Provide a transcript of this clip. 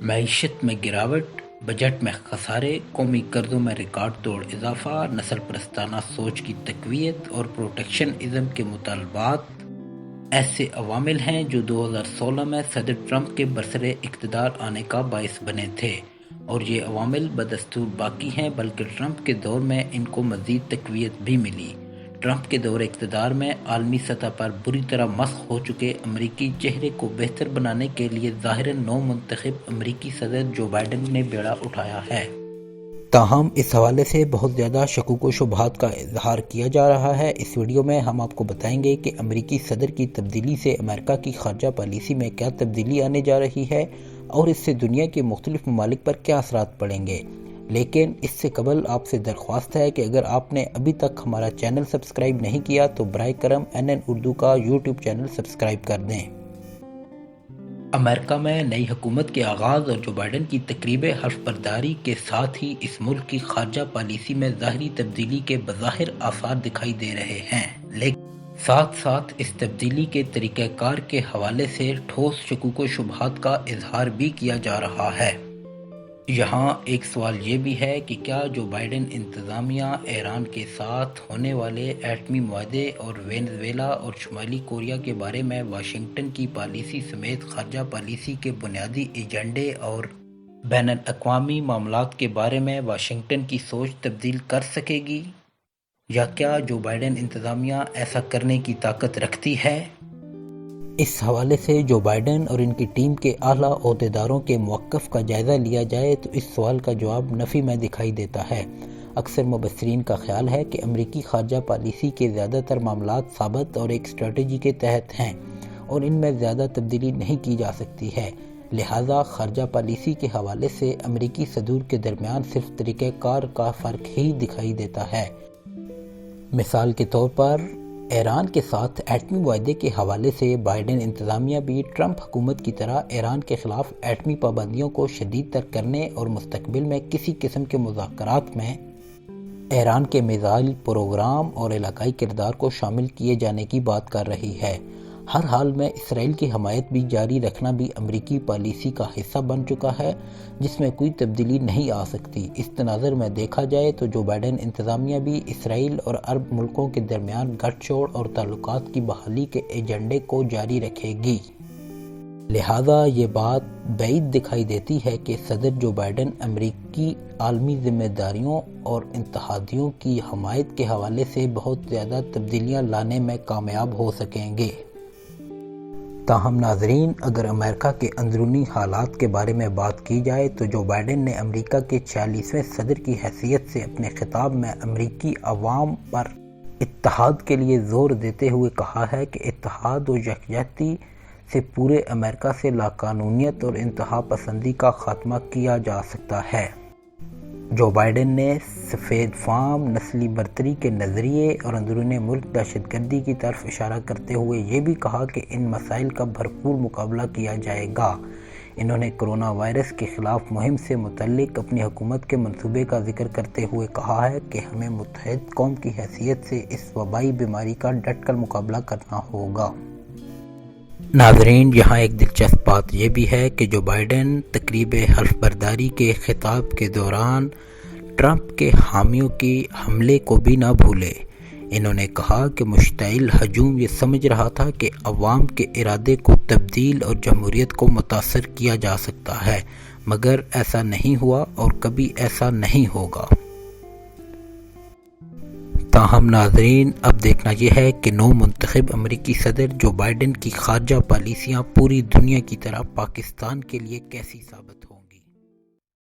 मईशत में गिरावट, बजट में खसारे, कौमी कर्जों में रिकॉर्ड तोड़ इजाफा, नस्ल परस्ताना सोच की तक़वियत और प्रोटेक्शनिज़म के मुतालबात ऐसे अवामिल हैं जो 2016 में सदर ट्रंप के बरसरे इक़्तिदार आने का बाइस बने थे, और ये अवामिल बदस्तूर बाकी हैं, बल्कि ट्रंप के दौर में इनको मज़ीद तक़वियत भी मिली। ट्रंप के दौर इक़्तिदार में आलमी सतह पर बुरी तरह मस्ख़ हो चुके अमरीकी चेहरे को बेहतर बनाने के लिए ज़ाहिरन नौ मुंतखब अमरीकी सदर जो बाइडन ने बेड़ा उठाया है। ताहम इस हवाले से बहुत ज़्यादा शकूक व शुबहात का इजहार किया जा रहा है। इस वीडियो में हम आपको बताएंगे कि अमरीकी सदर की तब्दीली से अमेरिका की खारजा पॉलिसी में क्या तब्दीली आने जा रही है और इससे दुनिया के मुख्तलिफ ममालिक पर क्या असरात पड़ेंगे। लेकिन इससे कबल आपसे दरख्वास्त है कि अगर आपने अभी तक हमारा चैनल सब्सक्राइब नहीं किया तो बराए करम NN उर्दू का यूट्यूब चैनल सब्सक्राइब कर दें। अमेरिका में नई हुकूमत के आगाज़ और जो बाइडन की तकरीब हल्फ बर्दारी के साथ ही इस मुल्क की खारजा पॉलिसी में ज़ाहिरी तब्दीली के बज़ाहिर आसार दिखाई दे रहे हैं, लेकिन साथ साथ इस तब्दीली के तरीक़ाकार के हवाले से ठोस शकूक व शुबहात का इजहार भी किया जा रहा है। यहाँ एक सवाल ये भी है कि क्या जो बाइडन इंतज़ामिया ईरान के साथ होने वाले एटमी मुआहदे और वेनेज़ुएला और शुमाली कोरिया के बारे में वाशिंगटन की पॉलिसी समेत खारजा पॉलिसी के बुनियादी एजेंडे और बैनुल-अक़वामी मामलात के बारे में वाशिंगटन की सोच तब्दील कर सकेगी, या क्या जो बाइडन इंतज़ामिया ऐसा करने की ताकत रखती है। इस हवाले से जो बाइडन और इनकी टीम के आला ओहदेदारों के मौक़िफ़ का जायज़ा लिया जाए तो इस सवाल का जवाब नफ़ी में दिखाई देता है। अक्सर मुबस्सिरीन का ख्याल है कि अमरीकी खारजा पॉलिसी के ज़्यादातर मामलात साबित और एक स्ट्रेटजी के तहत हैं और इनमें ज़्यादा तब्दीली नहीं की जा सकती है। लिहाजा खारजा पॉलिसी के हवाले से अमरीकी सदूर के दरमियान सिर्फ तरीक़ाकार का फ़र्क ही दिखाई देता है। मिसाल के तौर पर ईरान के साथ एटमी मुआहदे के हवाले से बाइडन इंतज़ामिया भी ट्रंप हुकूमत की तरह ईरान के ख़िलाफ़ एटमी पाबंदियों को शदीद तर करने और मुस्तक़बिल में किसी किस्म के मुज़ाकरात में ईरान के मिसाइल प्रोग्राम और इलाकाई किरदार को शामिल किए जाने की बात कर रही है। हर हाल में इसराइल की हमायत भी जारी रखना भी अमरीकी पॉलिसी का हिस्सा बन चुका है, जिसमें कोई तब्दीली नहीं आ सकती। इस तनाज़ुर में देखा जाए तो जो बाइडन इंतज़ामिया भी इसराइल और अरब मुल्कों के दरमियान गठजोड़ और ताल्लुकात की बहाली के एजेंडे को जारी रखेगी। लिहाजा ये बात बैद दिखाई देती है कि सदर जो बाइडन अमरीकी आलमी ज़िम्मेदारियों और इत्तेहादियों की हमायत के हवाले से बहुत ज़्यादा तब्दीलियाँ लाने में कामयाब हो सकेंगे। ताहम नाज़रीन, अगर अमेरिका के अंदरूनी हालात के बारे में बात की जाए तो जो बाइडन ने अमेरिका के 46वें सदर की हैसियत से अपने खिताब में अमेरिकी अवाम पर इत्तेहाद के लिए ज़ोर देते हुए कहा है कि इत्तेहाद और यकजहती से पूरे अमेरिका से लाकानूनियत और इंतहा पसंदी का खात्मा किया जा सकता है। जो बाइडन ने सफ़ेद फाम, नस्ली बरतरी के नज़रिए और अंदरूनी मुल्क दहशतगर्दी की तरफ इशारा करते हुए ये भी कहा कि इन मसाइल का भरपूर मुकाबला किया जाएगा। इन्होंने कोरोना वायरस के ख़िलाफ़ मुहिम से मुतल्लिक अपनी हुकूमत के मंसूबे का जिक्र करते हुए कहा है कि हमें मुत्तहिद कौम की हैसियत से इस वबाई बीमारी का डट कर मुकाबला करना होगा। नाज़रीन, यहाँ एक दिलचस्प बात यह भी है कि जो बाइडन तकरीब हल्फ बर्दारी के खिताब के दौरान ट्रंप के हामियों की हमले को भी ना भूले। इन्होंने कहा कि मुश्तइल हजूम ये समझ रहा था कि अवाम के इरादे को तब्दील और जमहूरियत को मुतासर किया जा सकता है, मगर ऐसा नहीं हुआ और कभी ऐसा नहीं होगा। ताहम नाज़रीन, अब देखना यह है कि नौ मुंतखब अमरीकी सदर जो बाइडन की खारजा पॉलिसियाँ पूरी दुनिया की तरह पाकिस्तान के लिए कैसी साबित हो।